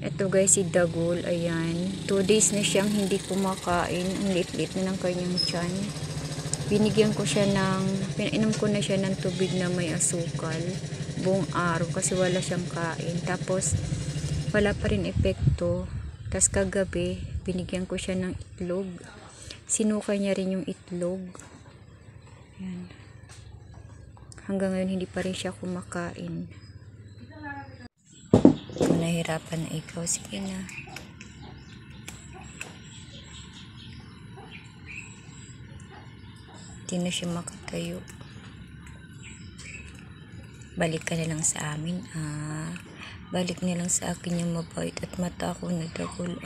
Ito guys, si Dagol, ayan. 2 days na siyang hindi kumakain. Ang lit-lit na ng kanyang tiyan. Binigyan ko siya pinainom ko na siya ng tubig na may asukal. Buong araw kasi wala siyang kain. Tapos, wala pa rin epekto. Tapos kagabi, binigyan ko siya ng itlog. Sinukay niya rin yung itlog. Ayan. Hanggang ngayon, hindi pa rin siya kumakain. Kung nahirapan na ikaw, sige na. Hindi na siya makatayo. Balik ka na lang sa amin, Balik na lang sa akin yung mabait at matakaw na Dagol,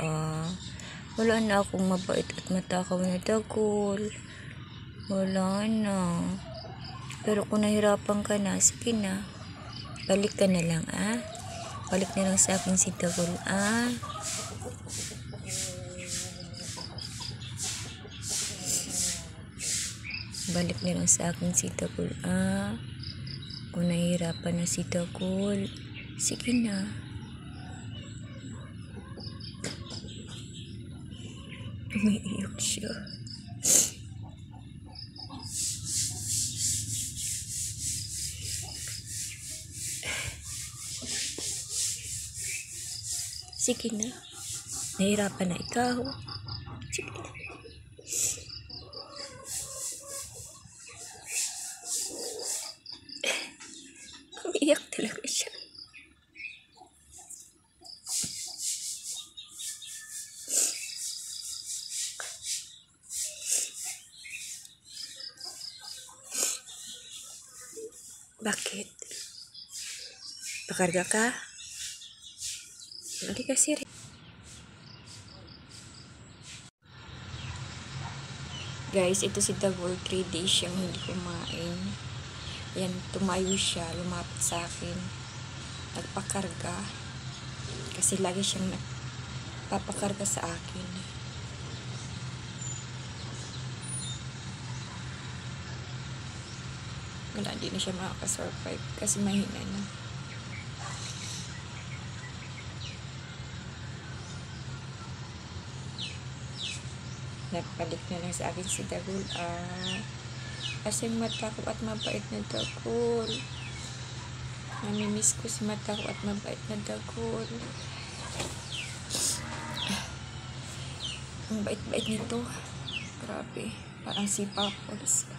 Wala na akong mabait at matakaw na Dagol. Wala na. Pero kung nahirapan ka na, sige na. Balik ka na lang, Balik na lang sa akin si Dagol, Balik na lang sa akin si Dagol, Kung nahihirapan na si Dagol, sige na. Umiiyak siya. Sige na. Nahihirapan na ikaw. Sige na. Umiiyak talaga siya. Bakit? Pakarga ka? Hindi kasi rin. Guys, ito si Dagol, 3 days siyang hindi kumain. Ayan, tumayo siya, lumapit sa akin. Nagpakarga. Kasi lagi siyang nagpapakarga sa akin. Wala, hindi na siya makakasurvive kasi mahina na. Nagbalik na lang sa akin si Dagol, kasi matakot at mabait na Dagol. Namimiss ko si matakot at mabait na Dagol. Ang bait-bait nito. Grabe, parang si Papols.